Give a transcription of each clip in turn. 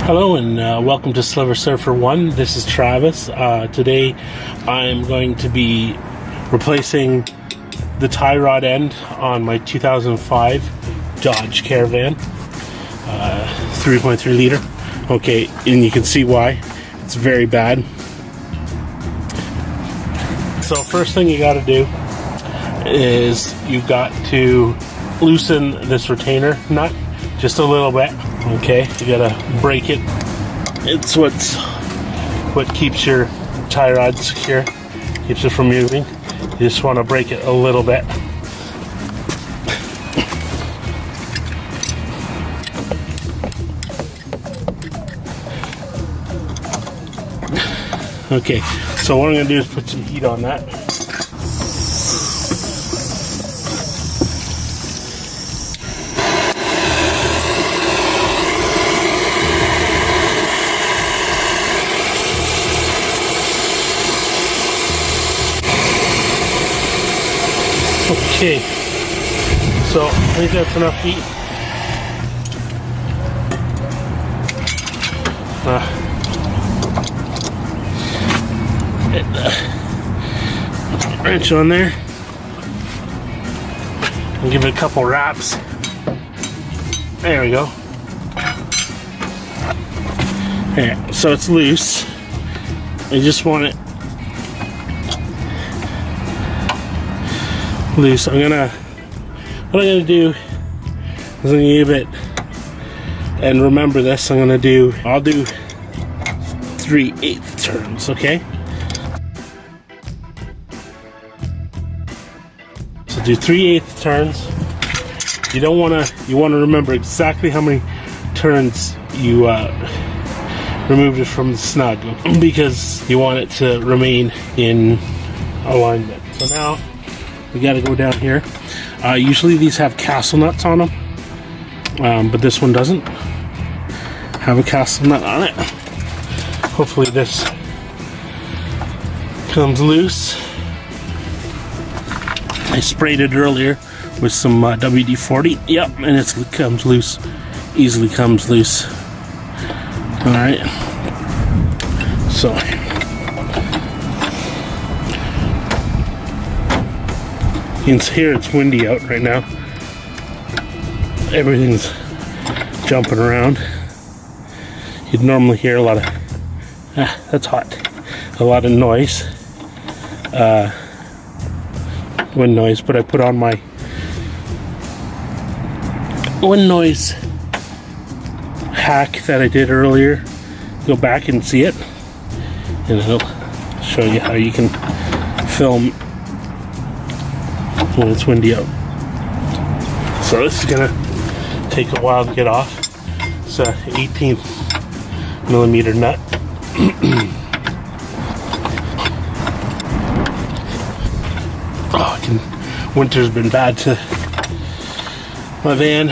Hello and welcome to Sliver Surfer 1. This is Travis. Today I'm going to be replacing the tie rod end on my 2005 Dodge Caravan, 3.3 liter. Okay, and you can see why. It's very bad. So first thing you got to do is you've got to loosen this retainer nut just a little bit. Okay, you gotta break it. It's what keeps your tie rod secure, keeps it from moving. You just want to break it a little bit. Okay, so what I'm gonna do is put some heat on that. Okay, so I think that's enough heat. Wrench on there and give it a couple wraps. There we go. Yeah, so it's loose. I just want it loose. What I'm gonna do is I'm gonna give it, and remember this, I'll do 3/8 turns, okay? So do 3/8 turns. You want to remember exactly how many turns you removed it from the snug, because you want it to remain in alignment. So now we got to go down here. Usually these have castle nuts on them, but this one doesn't have a castle nut on it. Hopefully this comes loose. I sprayed it earlier with some WD-40. Yep, and it comes loose. Easily comes loose. Alright. So you can hear it's windy out right now. Everything's jumping around. You'd normally hear a lot of that's hot. A lot of noise. Wind noise, but I put on my wind noise hack that I did earlier. Go back and see it, and it'll show you how you can film when it's windy out. So this is gonna take a while to get off. It's a 18mm nut. Winter's been bad to my van.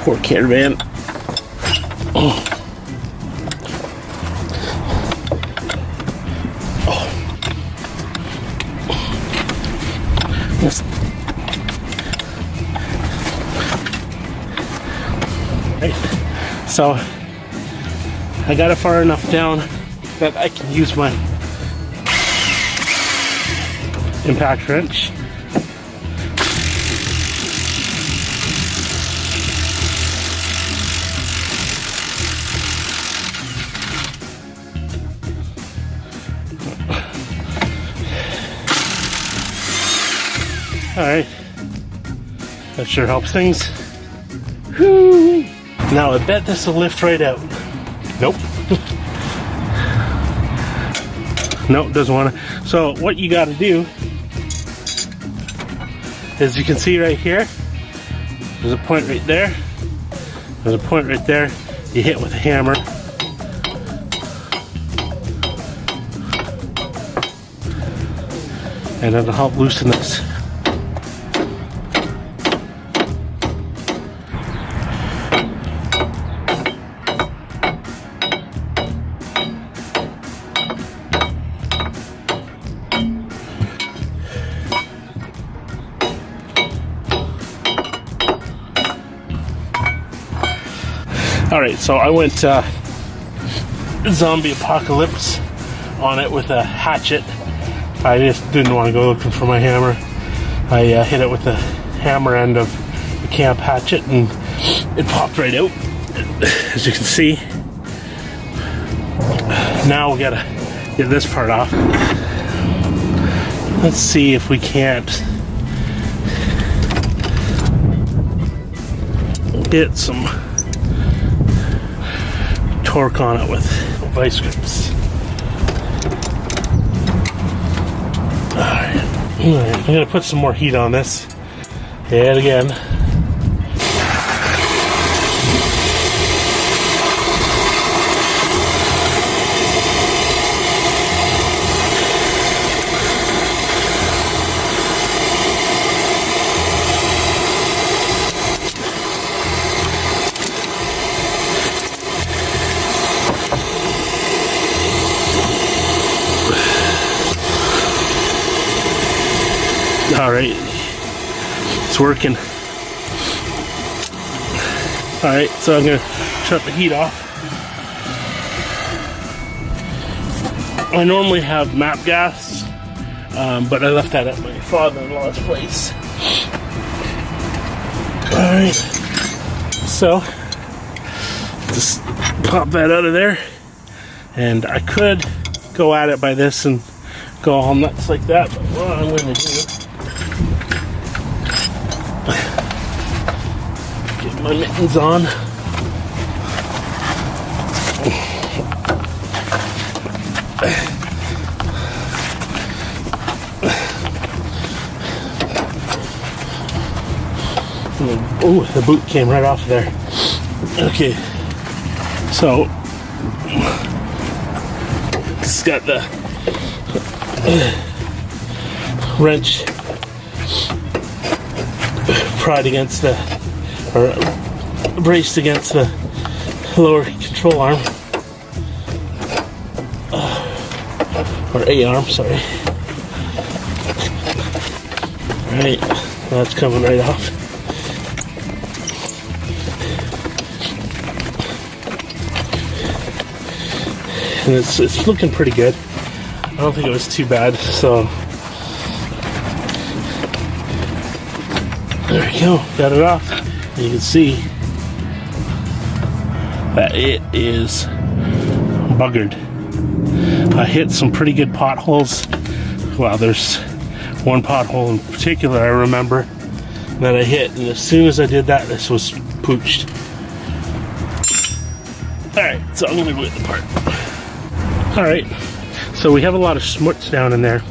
Poor caravan. Oh. Right. So I got it far enough down that I can use my impact wrench. Alright, that sure helps things. Whew. Now I bet this will lift right out. Nope. Nope, doesn't want to. So what you got to do is, you can see right here, there's a point right there, there's a point right there. You hit with a hammer, and it'll help loosen this. Alright, so I went zombie apocalypse on it with a hatchet. I just didn't want to go looking for my hammer. I hit it with the hammer end of the camp hatchet and it popped right out, as you can see. Now we gotta get this part off. Let's see if we can't get some torque on it with vice grips. Alright, I'm gonna put some more heat on this. Yet again. Alright, it's working. Alright, so I'm going to shut the heat off. I normally have MAP gas, but I left that at my father-in-law's place. Alright, so just pop that out of there, and I could go at it by this and go all nuts like that, but what I'm going to do, get my mittens on. Oh, the boot came right off there. Okay, so it's got the wrench pried against the, or braced against the lower control arm, or A arm, sorry. Right, that's coming right off. And it's looking pretty good. I don't think it was too bad, so there we go, got it off. And you can see that it is buggered. I hit some pretty good potholes. Well, there's one pothole in particular I remember that I hit, and as soon as I did that, this was pooched. Alright, so I'm gonna go get the part. Alright, so we have a lot of smuts down in there,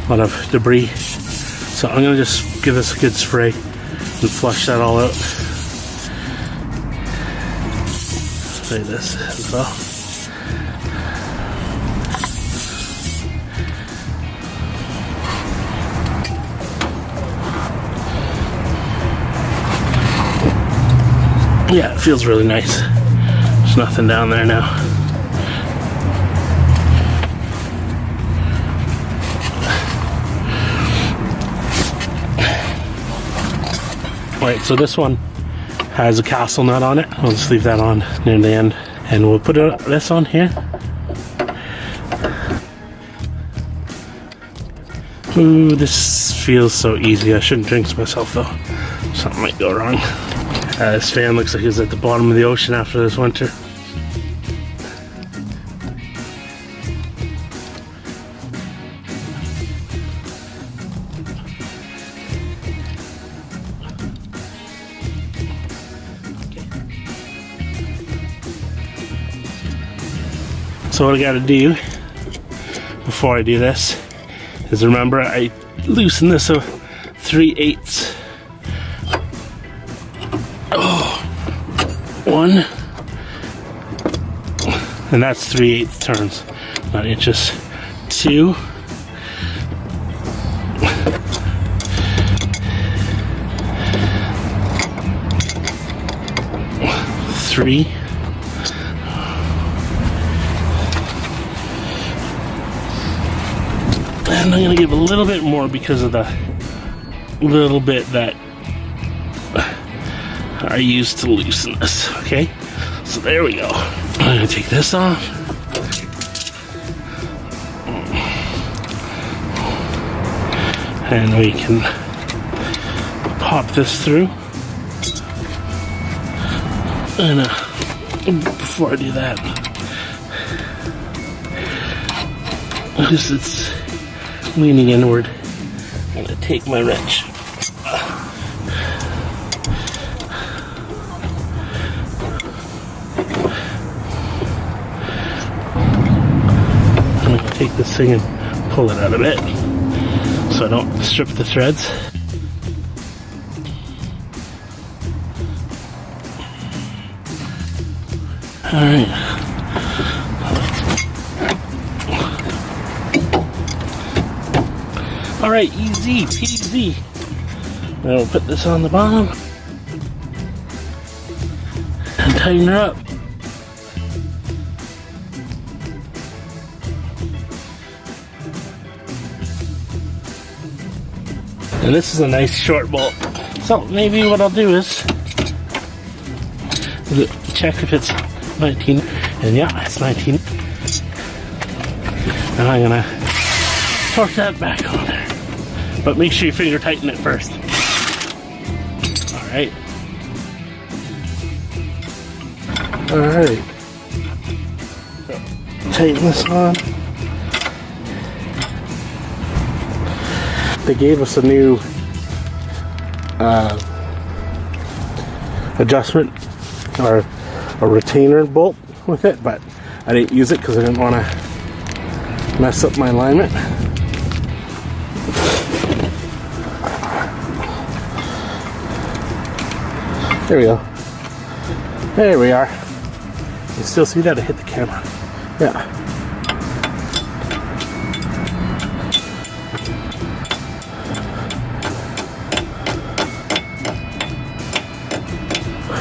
a lot of debris, so I'm going to just give this a good spray and flush that all out. Spray this as well. Yeah, it feels really nice. There's nothing down there now. Alright, so this one has a castle nut on it. I'll just leave that on near the end. And we'll put this on here. Ooh, this feels so easy. I shouldn't jinx myself though. Something might go wrong. This fan looks like it's at the bottom of the ocean after this winter. So what I gotta do before I do this is, remember, I loosen this 3/8. One, and that's 3/8 turns, not inches. 2, 3, and I'm going to give a little bit more because of the little bit that are used to loosen this. Okay, so there we go. I'm gonna take this off. And we can pop this through. And before I do that, because it's leaning inward, I'm gonna take my wrench. I'm gonna take this thing and pull it out a bit so I don't strip the threads. Alright. Alright, easy peasy. Now we'll put this on the bottom and tighten her up. And this is a nice short bolt. So maybe what I'll do is check if it's 19. And yeah, it's 19. And I'm gonna torque that back on there. But make sure you finger tighten it first. Alright. Alright. Tighten this on. They gave us a new adjustment or a retainer bolt with it, but I didn't use it because I didn't want to mess up my alignment. There we go. There we are. You still see that? I hit the camera. Yeah.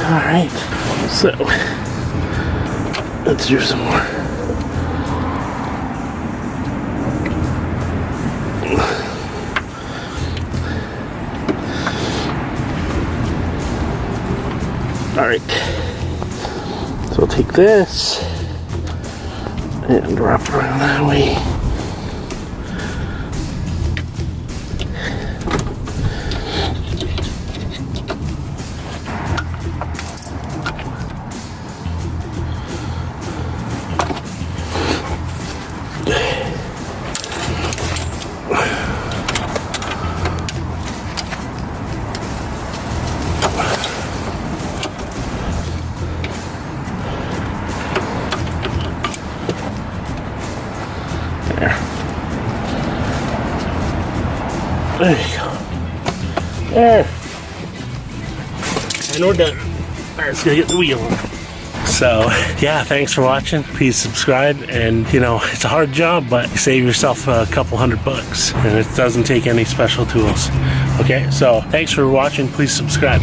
Alright, so let's do some more. Alright, so we'll take this and wrap it around that way. There you go. There. And we're done. Alright, let's go get the wheel on. So, yeah, thanks for watching. Please subscribe. And, you know, it's a hard job, but you save yourself a couple $100. And it doesn't take any special tools. Okay, so thanks for watching. Please subscribe.